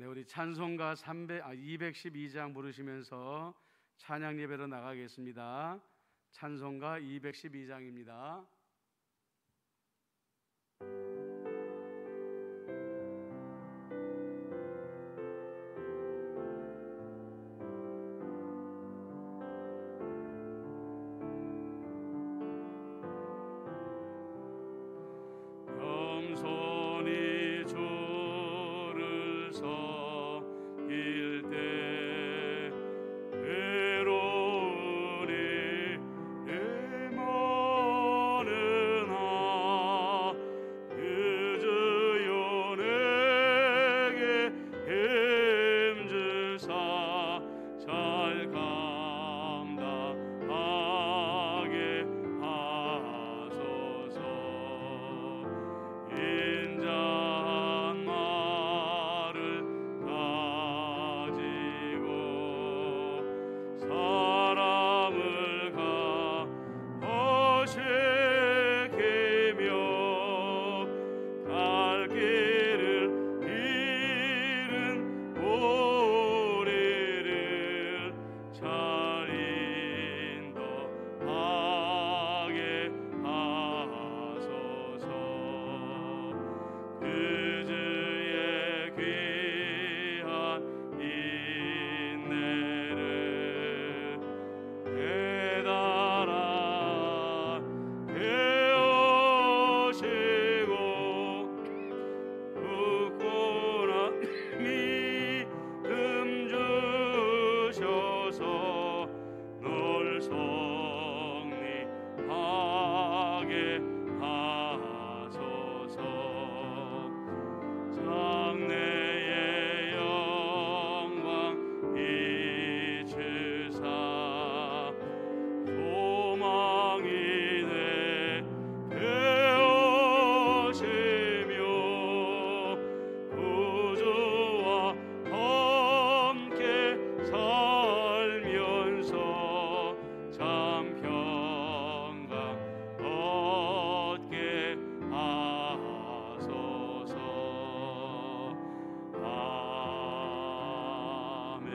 네, 우리 찬송가 212장 부르시면서 찬양 예배로 나가겠습니다. 찬송가 212장입니다. 겸손히 주를 섬길 때 외로우니 애머느나 그 주여 내게 힘주사 잘 감당하게 하소서. 인자한 말을 가지고 사람을 가어시키며 갈 길을 잃은 우리를 잘 인도하게 하소서. 그 주의 귀한 인내를 배달아 배우시고 굳건한 믿음 주셔서 늘 승리하게 하소서. 장래의 영광 이치사 소망이 돼 되어시며 구주와 함께 살면서 참 평강 얻게 하소서. 아멘.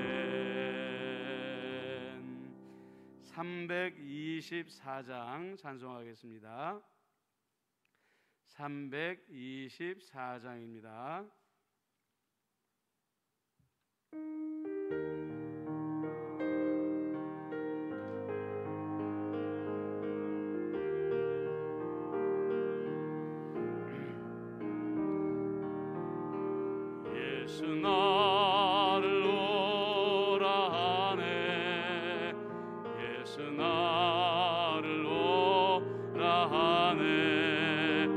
324장 찬송하겠습니다. 324장입니다. 예수 나를 오라 하네. 예수 나를 오라 하네.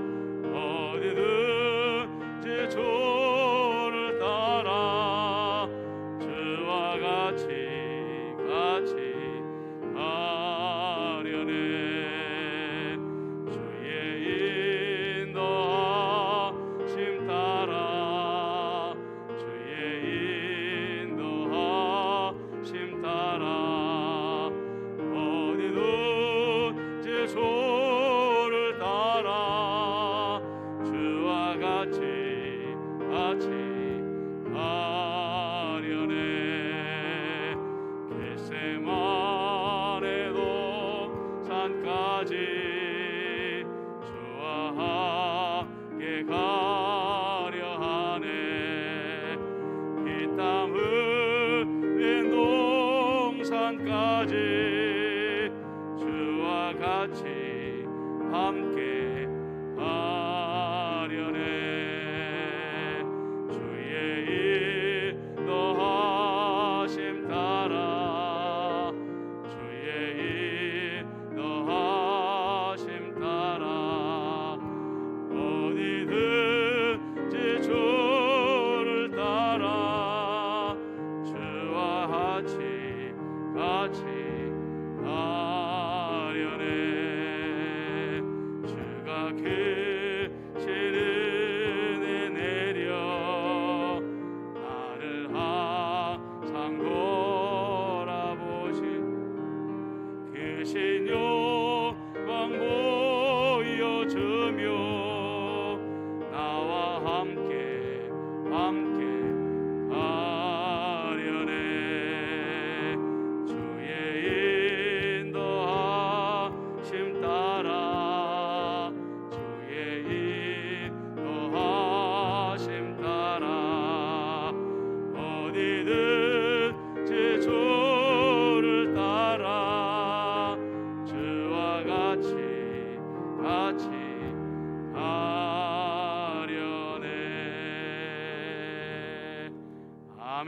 어디든지 주를 따라 주와 같이 가려네. 주의 인도하심 따라 주의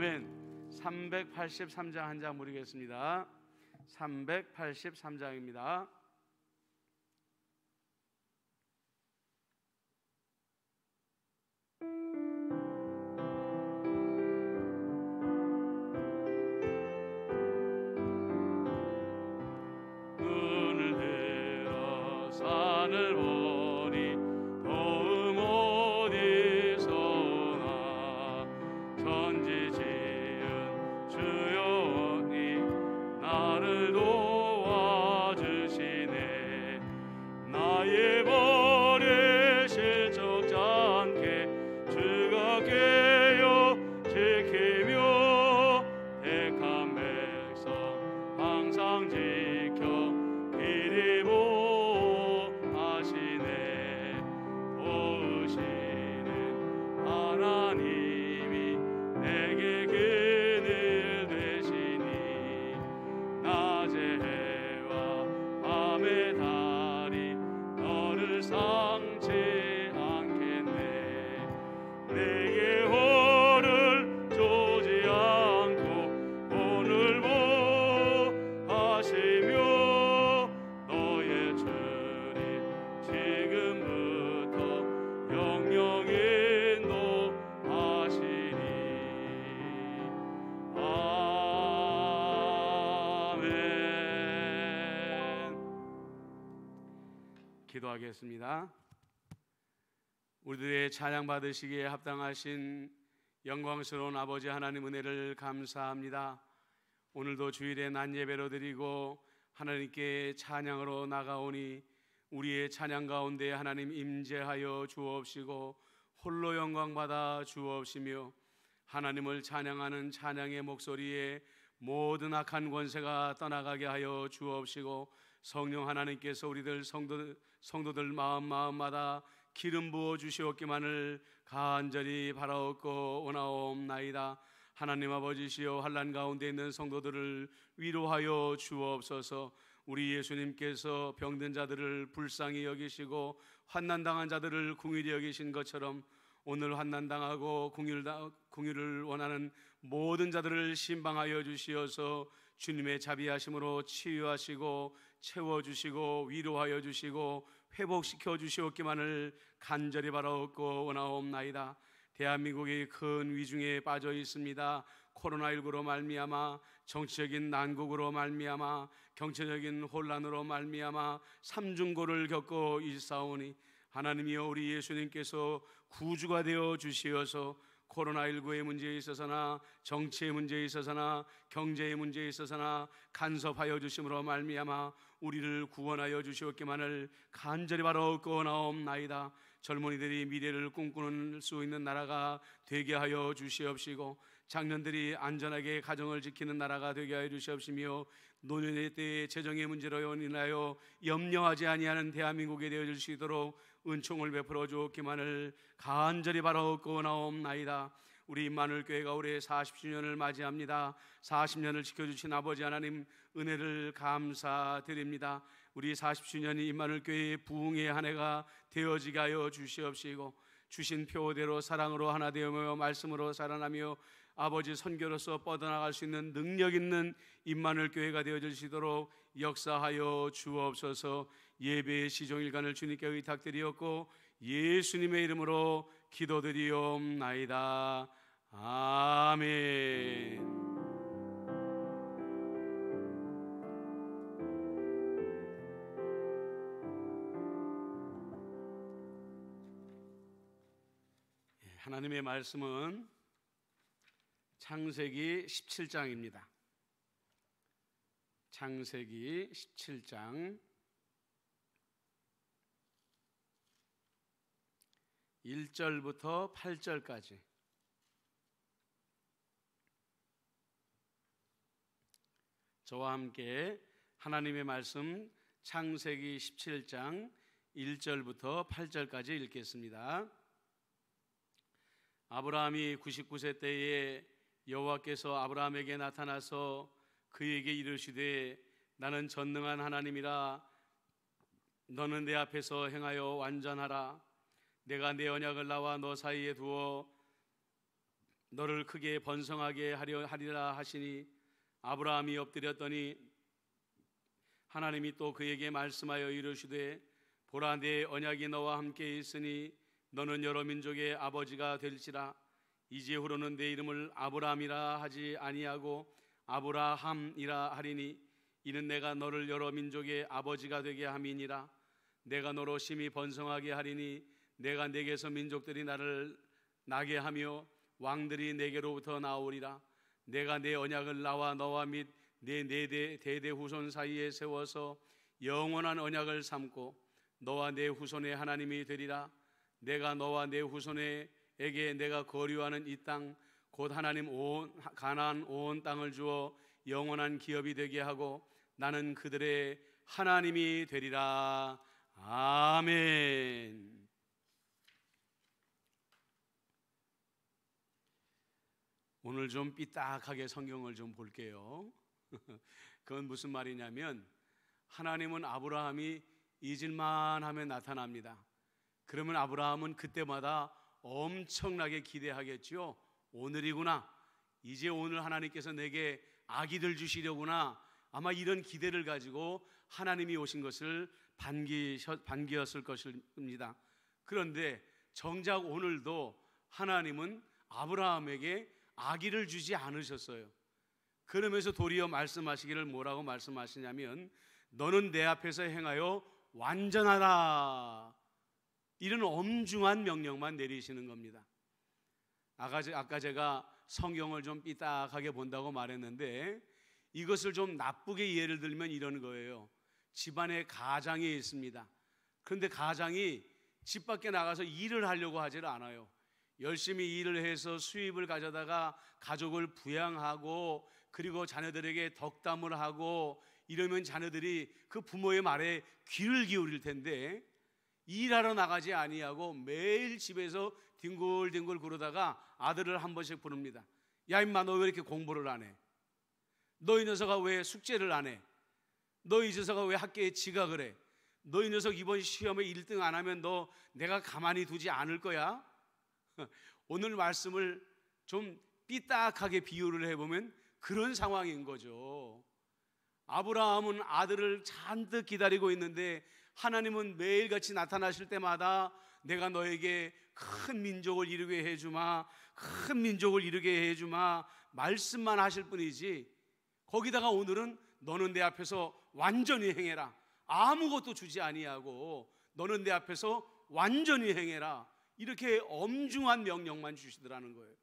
아멘. 383장 한 장 부르겠습니다. 383장입니다. 눈을 들어 산을 보니 도움 어디서나 천지 지은 주여니 나를 도와주시네. 나의 벌에 실족지 않게 주가 깨어 지키며 택한 백성 항상 지켜 길이 보하시네. 도우시는 하나님이 내게 그늘 되시니 낮의 해와 밤의 달이 너를 상치 않겠네. 내게 hor을 조지 않고 오늘 보하시며 너의 주님 지금부터 영영 인도하시니. 아멘. 기도하겠습니다. 우리들의 찬양 받으시기에 합당하신 영광스러운 아버지 하나님 은혜를 감사합니다. 오늘도 주일에 난 예배로 드리고 하나님께 찬양으로 나가오니 우리의 찬양 가운데 하나님 임재하여 주옵시고 홀로 영광 받아 주옵시며 하나님을 찬양하는 찬양의 목소리에 모든 악한 권세가 떠나가게 하여 주옵시고 성령 하나님께서 우리들 성도들 마음마다 기름 부어 주시옵기만을 간절히 바라옵고 원하옵나이다. 하나님 아버지시여, 환난 가운데 있는 성도들을 위로하여 주옵소서. 우리 예수님께서 병든 자들을 불쌍히 여기시고 환난 당한 자들을 긍휼히 여기신 것처럼 오늘 환난 당하고 긍휼을 원하는 모든 자들을 신방하여 주시어서 주님의 자비하심으로 치유하시고 채워주시고 위로하여 주시고 회복시켜 주시옵기만을 간절히 바라옵고 원하옵나이다. 대한민국이 큰 위중에 빠져 있습니다. 코로나19로 말미암아 정치적인 난국으로 말미암아 경제적인 혼란으로 말미암아 삼중고를 겪고 있사오니 하나님이여, 우리 예수님께서 구주가 되어 주시어서 코로나19의 문제에 있어서나 정치의 문제에 있어서나 경제의 문제에 있어서나 간섭하여 주심으로 말미암아 우리를 구원하여 주시옵기만을 간절히 바라옵고 원하옵나이다. 젊은이들이 미래를 꿈꾸는 수 있는 나라가 되게 하여 주시옵시고 장년들이 안전하게 가정을 지키는 나라가 되게 하여 주시옵시며 노년의 때에 재정의 문제로 인하여 염려하지 아니하는 대한민국이 되어 줄 수 있도록 은총을 베풀어 주옵기만을 간절히 바라옵고 원하옵나이다. 우리 임마누엘교회가 올해 40주년을 맞이합니다. 40년을 지켜주신 아버지 하나님 은혜를 감사드립니다. 우리 40주년이 임마누엘교회의 부흥의 한 해가 되어지게 하여 주시옵시고 주신 표대로 사랑으로 하나 되어 말씀으로 살아나며 아버지 선교로서 뻗어나갈 수 있는 능력 있는 임마누엘교회가 되어주시도록 역사하여 주옵소서. 예배의 시종일관을 주님께 의탁드리었고 예수님의 이름으로 기도드리옵나이다. 아멘. 하나님의 말씀은 창세기 17장입니다. 창세기 17장 1절부터 8절까지 저와 함께 하나님의 말씀 창세기 17장 1절부터 8절까지 읽겠습니다. 아브라함이 99세 때에 여호와께서 아브라함에게 나타나서 그에게 이르시되 나는 전능한 하나님이라. 너는 내 앞에서 행하여 완전하라. 내가 내 언약을 나와 너 사이에 두어 너를 크게 번성하게 하리라 하시니 아브라함이 엎드렸더니 하나님이 또 그에게 말씀하여 이르시되 보라 내 언약이 너와 함께 있으니 너는 여러 민족의 아버지가 될지라. 이제후로는 내 이름을 아브라함이라 하지 아니하고 아브라함이라 하리니 이는 내가 너를 여러 민족의 아버지가 되게 함이니라. 내가 너로 심히 번성하게 하리니 내가 내게서 민족들이 나를 나게 하며 왕들이 내게로부터 나오리라. 내가 내 언약을 나와 너와 및 내 대대 후손 사이에 세워서 영원한 언약을 삼고 너와 내 후손의 하나님이 되리라. 내가 너와 내 후손에게 내가 거류하는 이 땅 곧 하나님 온 가나안 온 땅을 주어 영원한 기업이 되게 하고 나는 그들의 하나님이 되리라. 아멘. 오늘 좀 삐딱하게 성경을 좀 볼게요. 그건 무슨 말이냐면 하나님은 아브라함이 잊을만 하면 나타납니다. 그러면 아브라함은 그때마다 엄청나게 기대하겠죠. 오늘이구나, 이제 오늘 하나님께서 내게 아기들 주시려구나, 아마 이런 기대를 가지고 하나님이 오신 것을 반기였을 것입니다. 그런데 정작 오늘도 하나님은 아브라함에게 아기를 주지 않으셨어요. 그러면서 도리어 말씀하시기를 뭐라고 말씀하시냐면 너는 내 앞에서 행하여 완전하라, 이런 엄중한 명령만 내리시는 겁니다. 아까 제가 성경을 좀 삐딱하게 본다고 말했는데 이것을 좀 나쁘게 예를 들면 이런 거예요. 집안에 가장이 있습니다. 그런데 가장이 집 밖에 나가서 일을 하려고 하질 않아요. 열심히 일을 해서 수입을 가져다가 가족을 부양하고 그리고 자녀들에게 덕담을 하고 이러면 자녀들이 그 부모의 말에 귀를 기울일 텐데 일하러 나가지 아니하고 매일 집에서 뒹굴뒹굴 구르다가 아들을 한 번씩 부릅니다. 야 임마, 너 왜 이렇게 공부를 안 해? 너 이 녀석아 왜 숙제를 안 해? 너 이 녀석아 왜 학교에 지각을 해? 너 이 녀석 이번 시험에 1등 안 하면 너 내가 가만히 두지 않을 거야? 오늘 말씀을 좀 삐딱하게 비유를 해보면 그런 상황인 거죠. 아브라함은 아들을 잔뜩 기다리고 있는데 하나님은 매일같이 나타나실 때마다 내가 너에게 큰 민족을 이루게 해주마, 큰 민족을 이루게 해주마 말씀만 하실 뿐이지, 거기다가 오늘은 너는 내 앞에서 완전히 행해라, 아무것도 주지 아니하고 너는 내 앞에서 완전히 행해라, 이렇게 엄중한 명령만 주시더라는 거예요.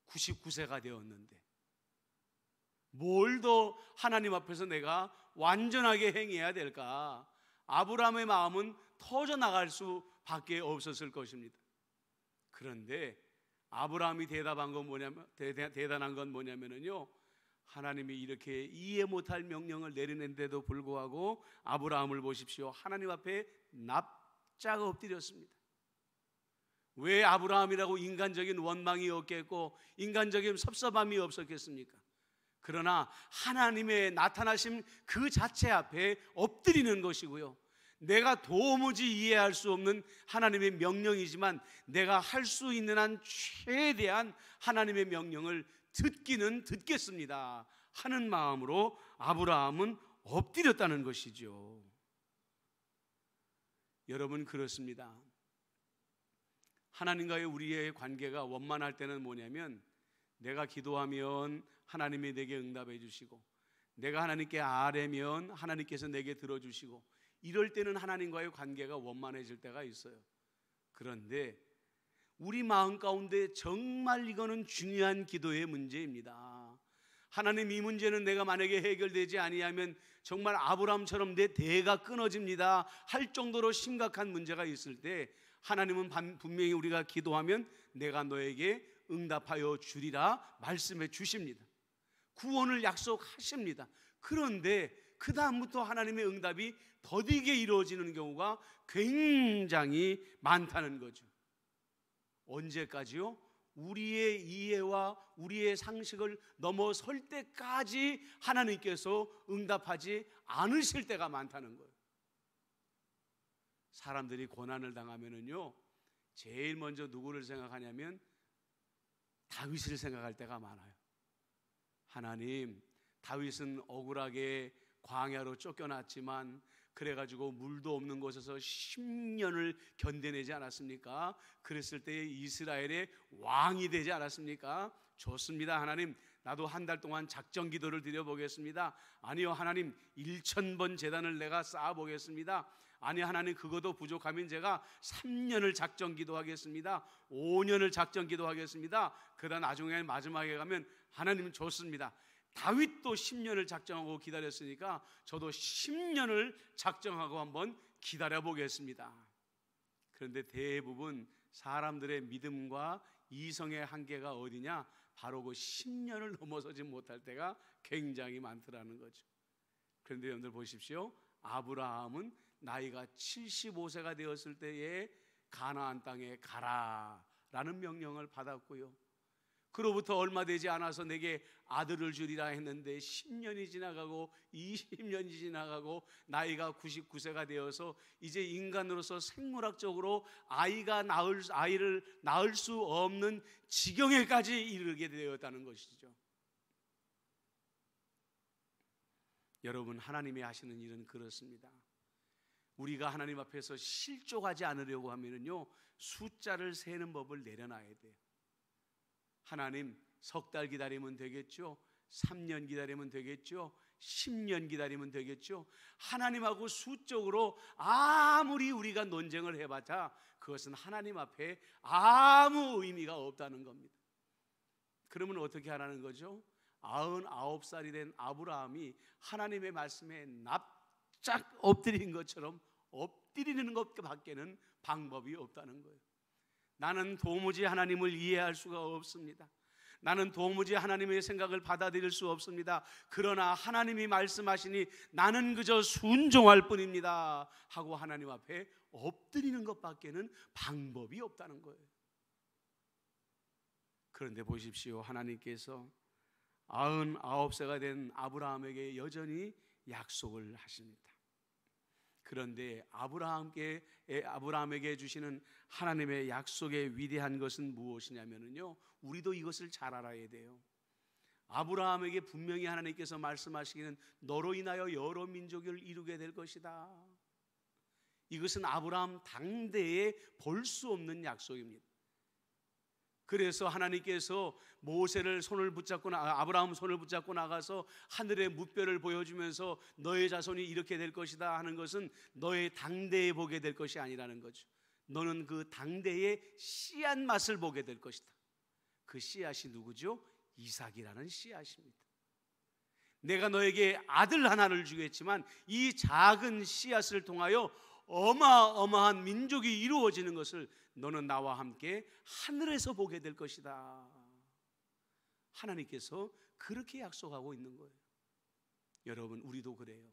99세가 되었는데 뭘 더 하나님 앞에서 내가 완전하게 행해야 될까? 아브라함의 마음은 터져나갈 수밖에 없었을 것입니다. 그런데 아브라함이 대단한 건 뭐냐면요, 하나님이 이렇게 이해 못할 명령을 내리는데도 불구하고 아브라함을 보십시오. 하나님 앞에 납작 엎드렸습니다. 왜 아브라함이라고 인간적인 원망이 없겠고 인간적인 섭섭함이 없었겠습니까? 그러나 하나님의 나타나심 그 자체 앞에 엎드리는 것이고요, 내가 도무지 이해할 수 없는 하나님의 명령이지만 내가 할 수 있는 한 최대한 하나님의 명령을 듣기는 듣겠습니다 하는 마음으로 아브라함은 엎드렸다는 것이죠. 여러분, 그렇습니다. 하나님과의 우리의 관계가 원만할 때는 뭐냐면 내가 기도하면 하나님이 내게 응답해 주시고 내가 하나님께 아뢰면 하나님께서 내게 들어주시고 이럴 때는 하나님과의 관계가 원만해질 때가 있어요. 그런데 우리 마음 가운데 정말 이거는 중요한 기도의 문제입니다. 하나님, 이 문제는 내가 만약에 해결되지 아니하면 정말 아브라함처럼 내 대가 끊어집니다 할 정도로 심각한 문제가 있을 때 하나님은 분명히 우리가 기도하면 내가 너에게 응답하여 주리라 말씀해 주십니다. 구원을 약속하십니다. 그런데 그 다음부터 하나님의 응답이 더디게 이루어지는 경우가 굉장히 많다는 거죠. 언제까지요? 우리의 이해와 우리의 상식을 넘어설 때까지 하나님께서 응답하지 않으실 때가 많다는 거예요. 사람들이 고난을 당하면은요, 제일 먼저 누구를 생각하냐면 다윗을 생각할 때가 많아요. 하나님, 다윗은 억울하게 광야로 쫓겨났지만 그래가지고 물도 없는 곳에서 10년을 견뎌내지 않았습니까? 그랬을 때 이스라엘의 왕이 되지 않았습니까? 좋습니다. 하나님, 나도 한 달 동안 작정 기도를 드려보겠습니다. 아니요, 하나님, 1000번 제단을 내가 쌓아보겠습니다. 아니, 하나님, 그것도 부족하면 제가 3년을 작정 기도하겠습니다. 5년을 작정 기도하겠습니다. 그러다 나중에 마지막에 가면 하나님 좋습니다. 다윗도 10년을 작정하고 기다렸으니까 저도 10년을 작정하고 한번 기다려 보겠습니다. 그런데 대부분 사람들의 믿음과 이성의 한계가 어디냐? 바로 그 10년을 넘어서지 못할 때가 굉장히 많더라는 거죠. 그런데 여러분들 보십시오. 아브라함은 나이가 75세가 되었을 때에 가나안 땅에 가라라는 명령을 받았고요. 그로부터 얼마 되지 않아서 내게 아들을 주리라 했는데 10년이 지나가고 20년이 지나가고 나이가 99세가 되어서 이제 인간으로서 생물학적으로 아이를 낳을 수 없는 지경에까지 이르게 되었다는 것이죠. 여러분, 하나님이 하시는 일은 그렇습니다. 우리가 하나님 앞에서 실족하지 않으려고 하면요, 숫자를 세는 법을 내려놔야 돼요. 하나님, 석 달 기다리면 되겠죠? 3년 기다리면 되겠죠? 10년 기다리면 되겠죠? 하나님하고 수적으로 아무리 우리가 논쟁을 해봤자 그것은 하나님 앞에 아무 의미가 없다는 겁니다. 그러면 어떻게 하라는 거죠? 99살이 된 아브라함이 하나님의 말씀에 납작 엎드린 것처럼 엎드리는 것밖에는 방법이 없다는 거예요. 나는 도무지 하나님을 이해할 수가 없습니다. 나는 도무지 하나님의 생각을 받아들일 수 없습니다. 그러나 하나님이 말씀하시니 나는 그저 순종할 뿐입니다 하고 하나님 앞에 엎드리는 것밖에는 방법이 없다는 거예요. 그런데 보십시오. 하나님께서 99세가 된 아브라함에게 여전히 약속을 하십니다. 그런데 아브라함에게 주시는 하나님의 약속의 위대한 것은 무엇이냐면요, 우리도 이것을 잘 알아야 돼요. 아브라함에게 분명히 하나님께서 말씀하시기는 너로 인하여 여러 민족을 이루게 될 것이다. 이것은 아브라함 당대에 볼 수 없는 약속입니다. 그래서 하나님께서 모세를 아브라함 손을 붙잡고 나가서 하늘의 무뼈를 보여주면서 너의 자손이 이렇게 될 것이다 하는 것은 너의 당대에 보게 될 것이 아니라는 거죠. 너는 그 당대의 씨앗 맛을 보게 될 것이다. 그 씨앗이 누구죠? 이삭이라는 씨앗입니다. 내가 너에게 아들 하나를 주겠지만 이 작은 씨앗을 통하여 어마어마한 민족이 이루어지는 것을 너는 나와 함께 하늘에서 보게 될 것이다. 하나님께서 그렇게 약속하고 있는 거예요. 여러분, 우리도 그래요.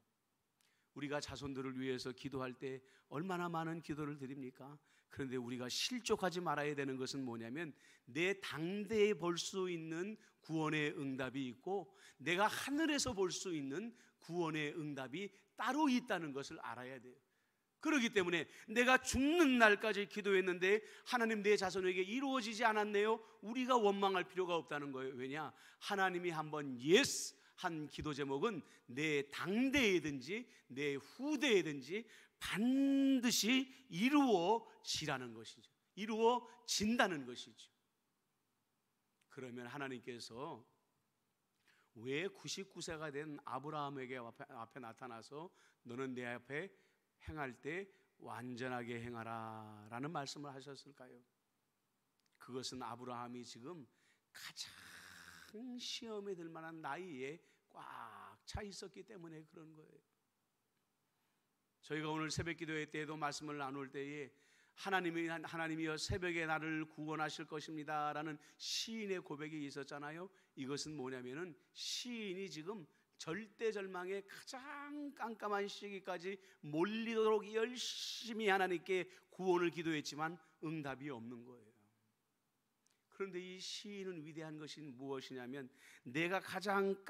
우리가 자손들을 위해서 기도할 때 얼마나 많은 기도를 드립니까? 그런데 우리가 실족하지 말아야 되는 것은 뭐냐면 내 당대에 볼 수 있는 구원의 응답이 있고 내가 하늘에서 볼 수 있는 구원의 응답이 따로 있다는 것을 알아야 돼요. 그렇기 때문에 내가 죽는 날까지 기도했는데 하나님 내 자손에게 이루어지지 않았네요. 우리가 원망할 필요가 없다는 거예요. 왜냐? 하나님이 한번 예스 한 기도 제목은 내 당대에든지 내 후대에든지 반드시 이루어지라는 것이죠. 이루어진다는 것이죠. 그러면 하나님께서 왜 99세가 된 아브라함에게 앞에 나타나서 너는 내 앞에 행할 때 완전하게 행하라 라는 말씀을 하셨을까요? 그것은 아브라함이 지금 가장 시험에 들 만한 나이에 꽉 차 있었기 때문에 그런 거예요. 저희가 오늘 새벽 기도회 때에도 말씀을 나눌 때에 하나님이여 새벽에 나를 구원하실 것입니다 라는 시인의 고백이 있었잖아요. 이것은 뭐냐면은 시인이 지금 절대절망의 가장 깜깜한 시기까지 몰리도록 열심히 하나님께 구원을 기도했지만 응답이 없는 거예요. 그런데 이 시인은 위대한 것이 무엇이냐면 내가 가장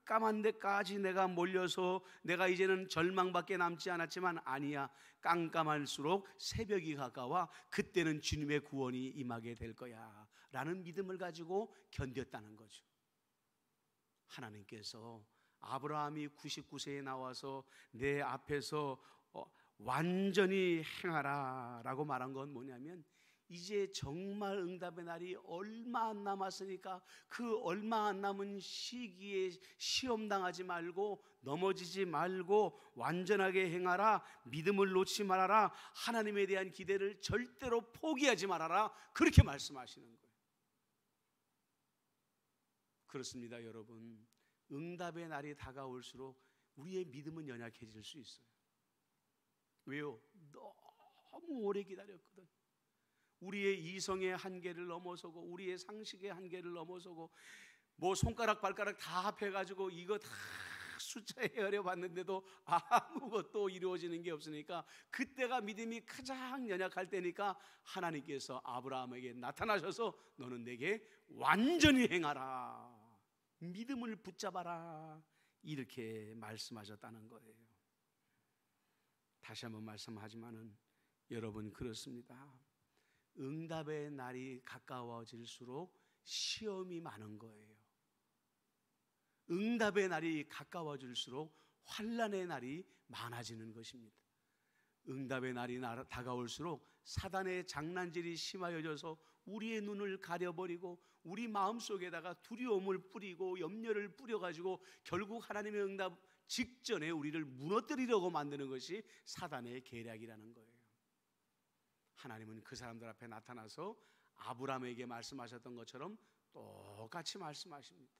깜깜한 데까지 내가 몰려서 내가 이제는 절망밖에 남지 않았지만 아니야, 깜깜할수록 새벽이 가까워 그때는 주님의 구원이 임하게 될 거야 라는 믿음을 가지고 견뎠다는 거죠. 하나님께서 아브라함이 99세에 나와서 내 앞에서 완전히 행하라 라고 말한 건 뭐냐면, 이제 정말 응답의 날이 얼마 안 남았으니까 그 얼마 안 남은 시기에 시험당하지 말고 넘어지지 말고 완전하게 행하라, 믿음을 놓지 말아라, 하나님에 대한 기대를 절대로 포기하지 말아라, 그렇게 말씀하시는 거예요. 그렇습니다 여러분. 응답의 날이 다가올수록 우리의 믿음은 연약해질 수 있어요. 왜요? 너무 오래 기다렸거든. 우리의 이성의 한계를 넘어서고 우리의 상식의 한계를 넘어서고 뭐 손가락 발가락 다 합해가지고 이거 다 숫자에 헤아려 봤는데도 아무것도 이루어지는 게 없으니까, 그때가 믿음이 가장 연약할 때니까 하나님께서 아브라함에게 나타나셔서 너는 내게 완전히 행하라, 믿음을 붙잡아라, 이렇게 말씀하셨다는 거예요. 다시 한번 말씀하지만은 여러분, 그렇습니다. 응답의 날이 가까워질수록 시험이 많은 거예요. 응답의 날이 가까워질수록 환난의 날이 많아지는 것입니다. 응답의 날이 다가올수록 사단의 장난질이 심하여져서 우리의 눈을 가려버리고 우리 마음속에다가 두려움을 뿌리고 염려를 뿌려가지고 결국 하나님의 응답 직전에 우리를 무너뜨리려고 만드는 것이 사단의 계략이라는 거예요. 하나님은 그 사람들 앞에 나타나서 아브라함에게 말씀하셨던 것처럼 똑같이 말씀하십니다.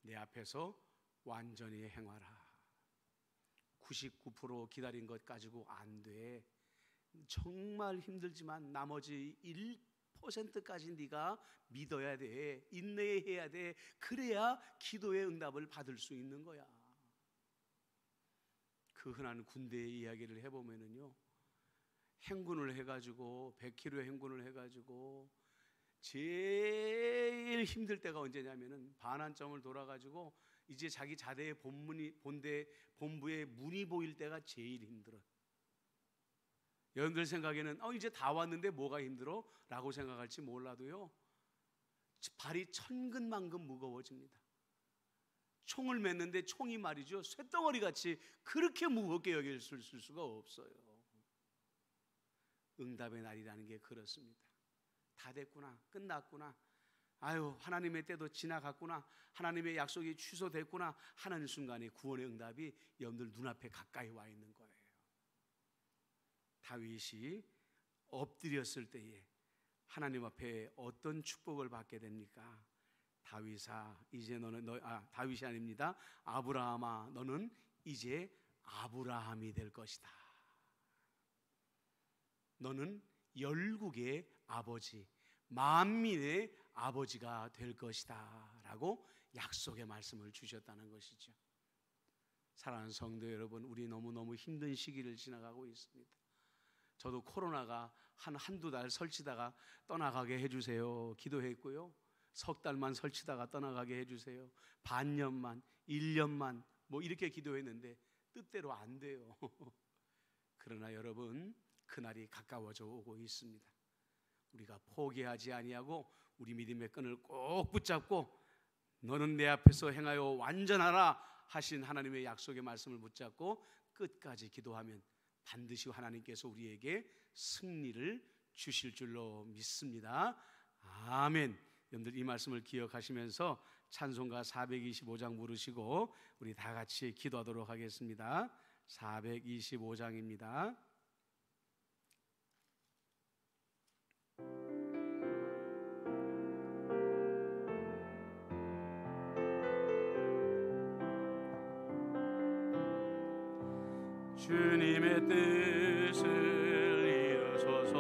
내 앞에서 완전히 행하라. 99% 기다린 것 가지고 안 돼. 정말 힘들지만 나머지 1%까지 네가 믿어야 돼. 인내해야 돼. 그래야 기도의 응답을 받을 수 있는 거야. 그 흔한 군대의 이야기를 해보면은요, 행군을 해가지고 100km 행군을 해가지고 제일 힘들 때가 언제냐면은 반환점을 돌아가지고 이제 자기 자대의 본부의 문이 보일 때가 제일 힘들어. 여러분들 생각에는 이제 다 왔는데 뭐가 힘들어? 라고 생각할지 몰라도요, 발이 천근만근 무거워집니다. 총을 맸는데 총이 말이죠, 쇳덩어리 같이 그렇게 무겁게 여길 수가 없어요. 응답의 날이라는 게 그렇습니다. 다 됐구나, 끝났구나, 아유 하나님의 때도 지나갔구나, 하나님의 약속이 취소됐구나 하는 순간에 구원의 응답이 여러분들 눈앞에 가까이 와 있는 거예요. 다윗이 엎드렸을 때에 하나님 앞에 어떤 축복을 받게 됩니까? 다윗아, 이제 다윗이 아닙니다. 아브라함아, 너는 이제 아브라함이 될 것이다. 너는 열국의 아버지, 만민의 아버지가 될 것이다 라고 약속의 말씀을 주셨다는 것이죠. 사랑하는 성도 여러분, 우리 너무너무 힘든 시기를 지나가고 있습니다. 저도 코로나가 한두 달 설치다가 떠나가게 해주세요 기도했고요, 석 달만 설치다가 떠나가게 해주세요, 반년만, 1년만 뭐 이렇게 기도했는데 뜻대로 안 돼요. 그러나 여러분, 그날이 가까워져 오고 있습니다. 우리가 포기하지 아니하고 우리 믿음의 끈을 꼭 붙잡고 너는 내 앞에서 행하여 완전하라 하신 하나님의 약속의 말씀을 붙잡고 끝까지 기도하면 반드시 하나님께서 우리에게 승리를 주실 줄로 믿습니다. 아멘. 여러분들 이 말씀을 기억하시면서 찬송가 425장 부르시고 우리 다 같이 기도하도록 하겠습니다. 425장입니다. 주님의 뜻을 이루소서.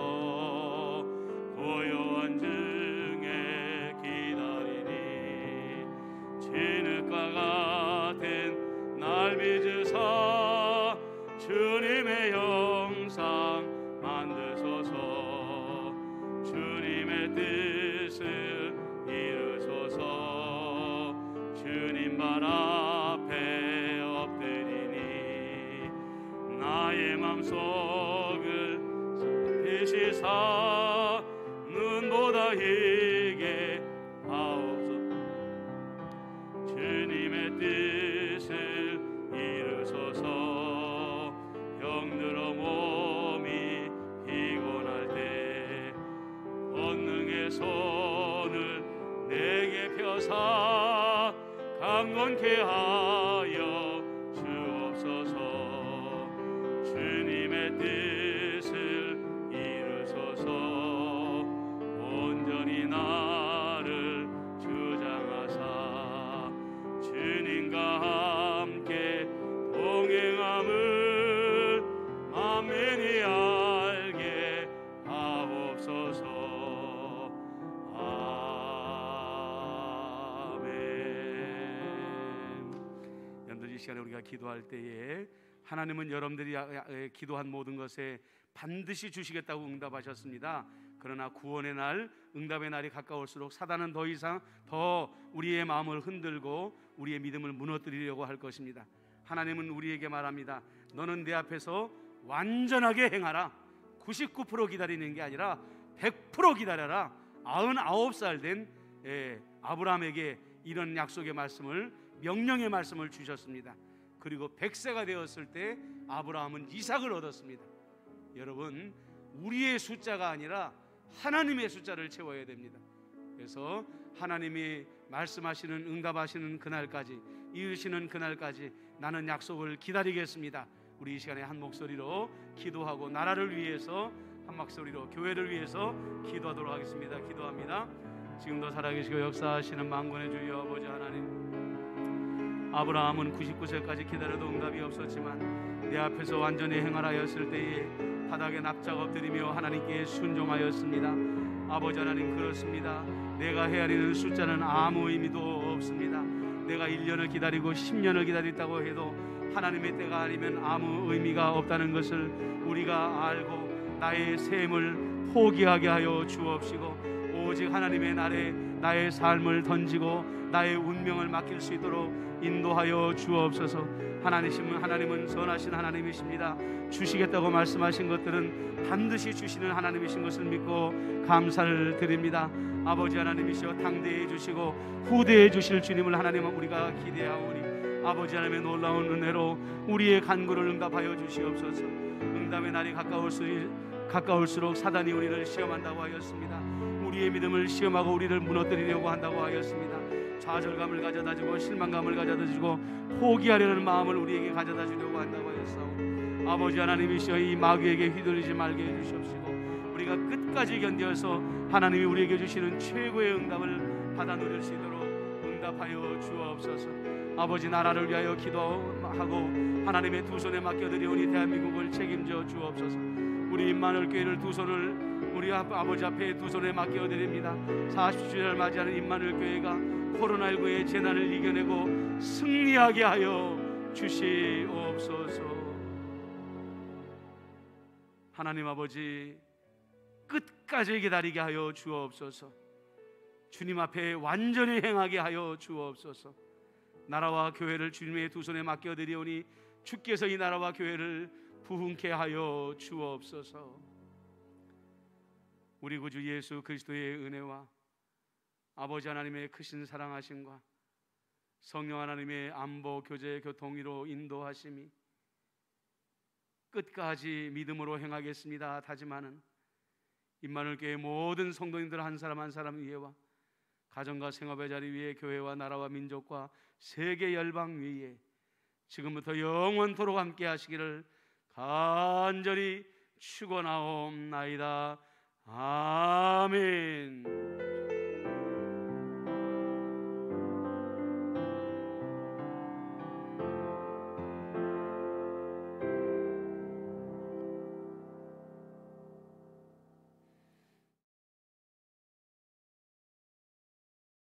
고요한 중에 기다리니 진흙과 같은 날 빚으사 주님의 형상 만드소서. 주님의 뜻을 이루소서. 주님 구속을 살피시사 눈보다 희게 하옵소서. 주님의 뜻을 이루소서. 병들어 몸이 피곤할 때 권능의 손을 내게 펴사 강건케 하여 주옵소서. 주님의 뜻을 이루소서. 온전히 나를 주장하사 주님과 함께 동행함을 만민이 알게 하옵소서. 아멘. 여러분들 이 시간에 우리가 기도할 때에 하나님은 여러분들이 기도한 모든 것에 반드시 주시겠다고 응답하셨습니다. 그러나 구원의 날, 응답의 날이 가까울수록 사단은 더 이상 더 우리의 마음을 흔들고 우리의 믿음을 무너뜨리려고 할 것입니다. 하나님은 우리에게 말합니다. 너는 내 앞에서 완전하게 행하라. 99% 기다리는 게 아니라 100% 기다려라. 99살 된 아브라함에게 이런 약속의 말씀을, 명령의 말씀을 주셨습니다. 그리고 100세가 되었을 때 아브라함은 이삭을 얻었습니다. 여러분, 우리의 숫자가 아니라 하나님의 숫자를 채워야 됩니다. 그래서 하나님이 말씀하시는, 응답하시는 그날까지, 이루시는 그날까지 나는 약속을 기다리겠습니다. 우리 이 시간에 한 목소리로 기도하고 나라를 위해서 한 목소리로 교회를 위해서 기도하도록 하겠습니다. 기도합니다. 지금도 살아계시고 역사하시는 만군의 주 여호와 하나님, 아브라함은 99세까지 기다려도 응답이 없었지만 내 앞에서 완전히 행하였을 때에 바닥에 납작 엎드리며 하나님께 순종하였습니다. 아버지 하나님, 그렇습니다. 내가 헤아리는 숫자는 아무 의미도 없습니다. 내가 1년을 기다리고 10년을 기다렸다고 해도 하나님의 때가 아니면 아무 의미가 없다는 것을 우리가 알고 나의 셈을 포기하게 하여 주옵시고 오직 하나님의 날에 나의 삶을 던지고 나의 운명을 맡길 수 있도록 인도하여 주옵소서. 하나님은 선하신 하나님이십니다. 주시겠다고 말씀하신 것들은 반드시 주시는 하나님이신 것을 믿고 감사를 드립니다. 아버지 하나님이시여, 당대해 주시고 후대해 주실 주님을 하나님은 우리가 기대하오니 아버지 하나님의 놀라운 은혜로 우리의 간구를 응답하여 주시옵소서. 응답의 날이 가까울수록 사단이 우리를 시험한다고 하였습니다. 우리의 믿음을 시험하고 우리를 무너뜨리려고 한다고 하였습니다. 좌절감을 가져다주고 실망감을 가져다주고 포기하려는 마음을 우리에게 가져다주려고 한다고 하였사오니 아버지 하나님이시여, 이 마귀에게 휘둘리지 말게 해주시옵시고 우리가 끝까지 견뎌서 하나님이 우리에게 주시는 최고의 응답을 받아 누릴 수 있도록 응답하여 주옵소서. 아버지, 나라를 위하여 기도하고 하나님의 두 손에 맡겨드리오니 대한민국을 책임져 주옵소서. 우리 임마누엘 교회를 두 손을 우리 아버지 앞에 두 손에 맡겨드립니다. 40주년을 맞이하는 임마누엘 교회가 코로나19의 재난을 이겨내고 승리하게 하여 주시옵소서. 하나님 아버지, 끝까지 기다리게 하여 주옵소서. 주님 앞에 완전히 행하게 하여 주옵소서. 나라와 교회를 주님의 두 손에 맡겨드리오니 주께서 이 나라와 교회를 부흥케 하여 주옵소서. 우리 구주 예수 그리스도의 은혜와 아버지 하나님의 크신 사랑하심과 성령 하나님의 안보, 교제, 교통위로 인도하심이 끝까지 믿음으로 행하겠습니다 다짐하는 임마누엘 교회 모든 성도님들 한 사람 한 사람 위에와 가정과 생업의 자리 위에 교회와 나라와 민족과 세계 열방 위에 지금부터 영원토록 함께 하시기를 간절히 축원하옵나이다. 아멘.